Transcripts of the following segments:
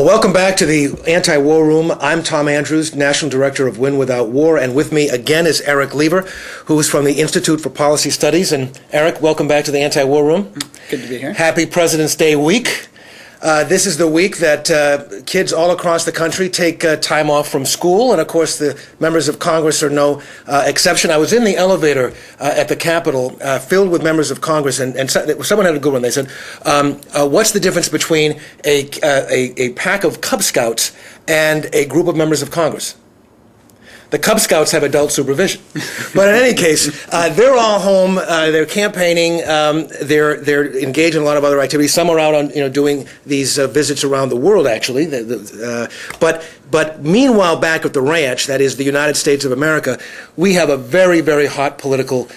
Welcome back to the Anti-War Room. I'm Tom Andrews, National Director of Win Without War, and with me again is Erik who is from the Institute for Policy Studies. And Erik, welcome back to the Anti-War Room. Good to be here. Happy President's Day week. This is the week that kids all across the country take time off from school, and of course the members of Congress are no exception. I was in the elevator at the Capitol filled with members of Congress, and someone had a good one. They said, what's the difference between a pack of Cub Scouts and a group of members of Congress? The Cub Scouts have adult supervision. But in any case, they're all home, they're campaigning, they're engaged in a lot of other activities. Some are out on, doing these visits around the world, actually. But meanwhile, back at the ranch, that is the United States of America, we have a very, very hot political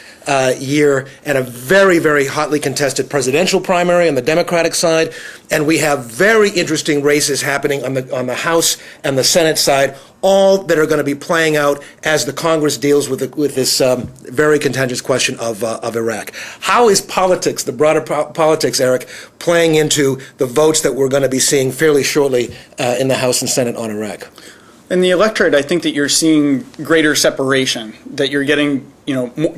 year and a very, very hotly contested presidential primary on the Democratic side, and we have very interesting races happening on the House and the Senate side, all that are going to be playing out as the Congress deals with this very contentious question of Iraq. How is politics, the broader politics, Erik, playing into the votes that we're going to be seeing fairly shortly in the House and Senate on Iraq? In the electorate, I think that you're seeing greater separation, that you're getting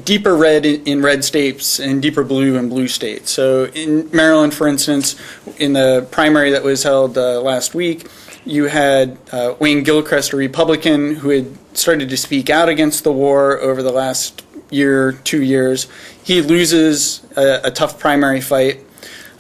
deeper red in red states and deeper blue in blue states. So in Maryland, for instance, in the primary that was held last week, you had Wayne Gilchrist, a Republican, who had started to speak out against the war over the last year, 2 years. He loses a tough primary fight.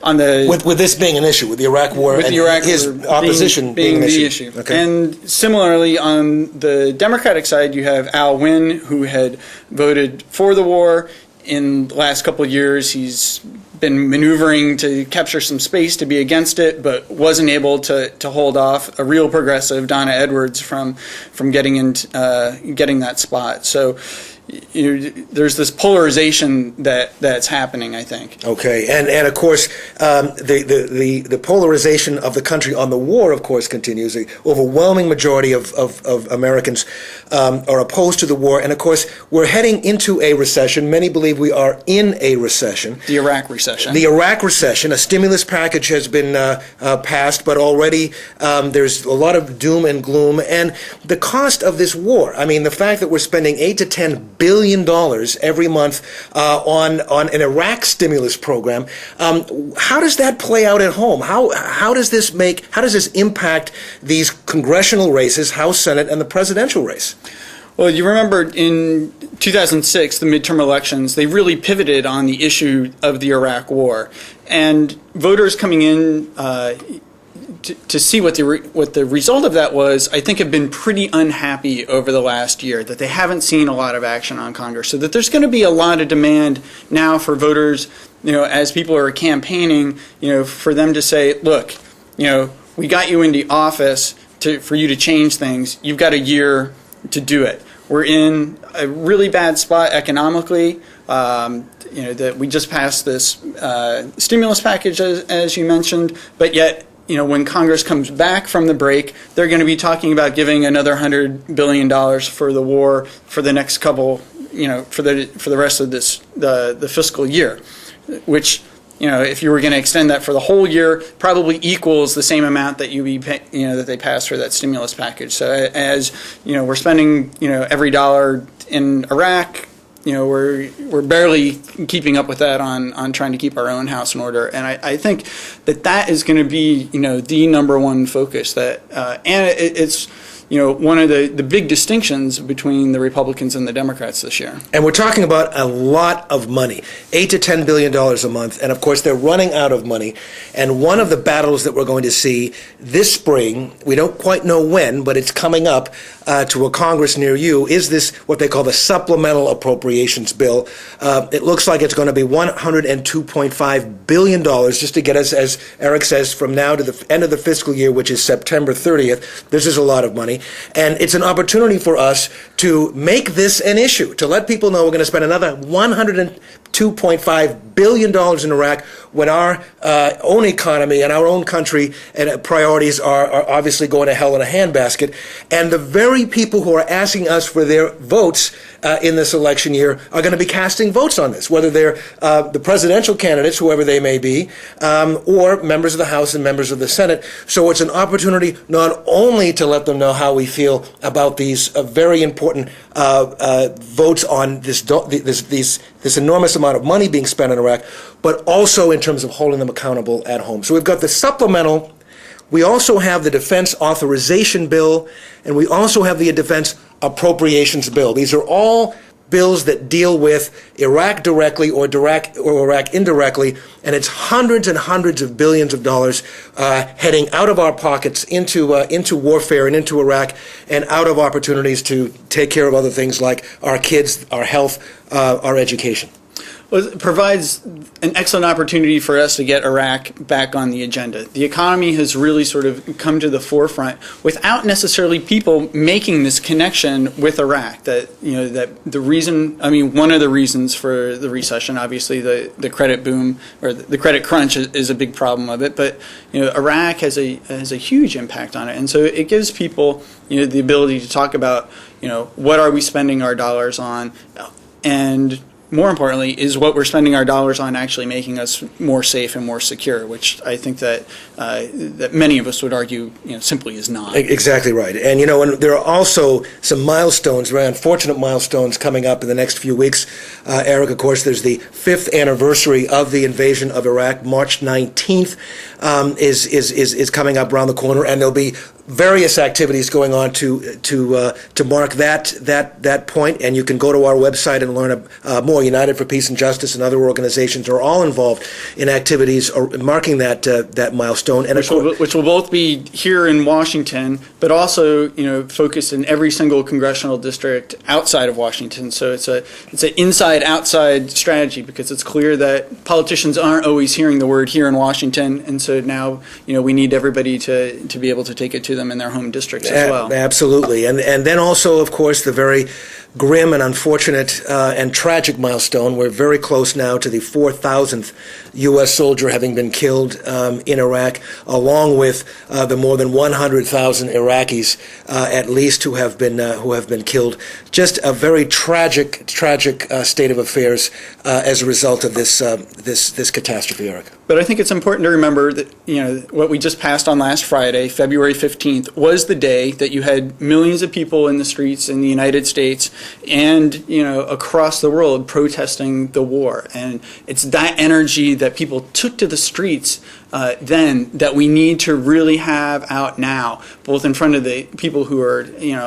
With this being an issue, with the Iraq War and his opposition being the issue. Okay. And similarly, on the Democratic side, you have Al Wynn, who had voted for the war. In the last couple of years, he's been maneuvering to capture some space to be against it, but wasn't able to hold off a real progressive, Donna Edwards, from getting that spot. So there's this polarization that's happening, I think. Okay, and of course, the polarization of the country on the war, of course, continues. The overwhelming majority of Americans are opposed to the war, and of course, we're heading into a recession. Many believe we are in a recession. The Iraq Recession. The Iraq Recession. A stimulus package has been passed, but already there's a lot of doom and gloom. And the cost of this war, I mean, the fact that we're spending $8 to $10 billion every month on an Iraq stimulus program, how does that play out at home? How does this impact these congressional races, House, Senate, and the presidential race? Well, you remember in 2006, the midterm elections, they really pivoted on the issue of the Iraq War. And voters coming in to see what the result of that was, I think, have been pretty unhappy over the last year, that they haven't seen a lot of action on Congress. So that there's going to be a lot of demand now for voters, as people are campaigning, for them to say, look, we got you into office for you to change things. You've got a year to do it. We're in a really bad spot economically. That we just passed this stimulus package, as you mentioned, but yet, when Congress comes back from the break, they're going to be talking about giving another $100 billion for the war for the next couple, for the rest of the fiscal year, which, if you were going to extend that for the whole year, probably equals the same amount that that they passed for that stimulus package. So as we're spending every dollar in Iraq, we're barely keeping up with that on trying to keep our own house in order. And I think that is going to be, the number one focus. And it's, one of the big distinctions between the Republicans and the Democrats this year. And we're talking about a lot of money, $8 to $10 billion a month. And of course, they're running out of money. And one of the battles that we're going to see this spring, we don't quite know when, but it's coming up to a Congress near you, is this what they call the Supplemental Appropriations bill. It looks like it's going to be $102.5 billion just to get us, as Erik says, from now to the end of the fiscal year, which is September 30th. This is a lot of money. And it's an opportunity for us to make this an issue, to let people know we're going to spend another $2.5 billion in Iraq when our own economy and our own country and priorities are obviously going to hell in a handbasket. And the very people who are asking us for their votes in this election year are going to be casting votes on this, whether they're the presidential candidates, whoever they may be, or members of the House and members of the Senate. So it's an opportunity not only to let them know how we feel about these very important votes on this enormous amount of money being spent in Iraq, but also in terms of holding them accountable at home. So we've got the supplemental, we also have the Defense Authorization Bill, and we also have the Defense Appropriations Bill. These are all bills that deal with Iraq directly or Iraq indirectly, and it's hundreds and hundreds of billions of dollars heading out of our pockets into warfare and into Iraq, and out of opportunities to take care of other things like our kids, our health, our education. Well, it provides an excellent opportunity for us to get Iraq back on the agenda. The economy has really sort of come to the forefront without necessarily people making this connection with Iraq. That the reason, one of the reasons for the recession, obviously the credit boom or the credit crunch is a big problem of it. But Iraq has a huge impact on it, and so it gives people the ability to talk about what are we spending our dollars on, and more importantly, is what we're spending our dollars on actually making us more safe and more secure, which I think that that many of us would argue simply is not. Exactly right. And and there are also some milestones, very unfortunate milestones, coming up in the next few weeks. Erik, of course, there's the 5th anniversary of the invasion of Iraq. March 19th is coming up around the corner, and there'll be various activities going on to mark that point, and you can go to our website and learn more. United for Peace and Justice and other organizations are all involved in activities marking that milestone, and which will both be here in Washington, but also focused in every single congressional district outside of Washington. So it's an inside-outside strategy, because it's clear that politicians aren't always hearing the word here in Washington, and so now we need everybody to be able to take it to them in their home districts as well. Absolutely. And then also, of course, the very grim and unfortunate and tragic milestone. We're very close now to the 4,000th U.S. soldier having been killed in Iraq, along with the more than 100,000 Iraqis, at least, who have been killed. Just a very tragic state of affairs as a result of this catastrophe, Erik. But I think it's important to remember that what we just passed on last Friday, February 15th, was the day that you had millions of people in the streets in the United States and across the world protesting the war. And it's that energy that people took to the streets then that we need to really have out now, both in front of the people who are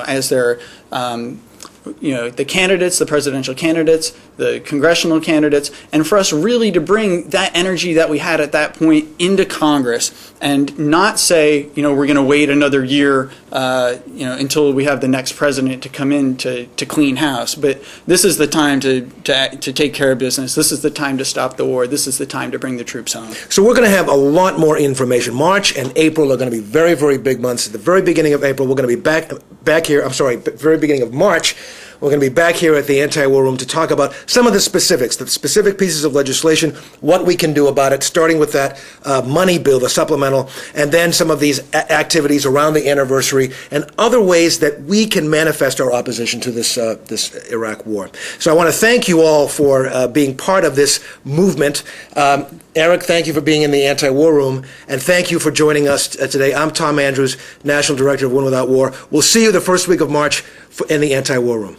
as they're the candidates, the presidential candidates, the congressional candidates, and for us really to bring that energy that we had at that point into Congress, and not say, we're going to wait another year, until we have the next president to come in to clean house. But this is the time to take care of business. This is the time to stop the war. This is the time to bring the troops home. So we're going to have a lot more information. March and April are going to be very, very big months. At the very beginning of April, we're going to be back here. Very beginning of March, we're going to be back here at the Anti-War Room to talk about some of the specific pieces of legislation, what we can do about it, starting with that money bill, the supplemental, and then some of these activities around the anniversary and other ways that we can manifest our opposition to this Iraq war. So I want to thank you all for being part of this movement. Erik, thank you for being in the Anti-War Room, and thank you for joining us today. I'm Tom Andrews, National Director of Win Without War. We'll see you the first week of March in the Anti-War Room.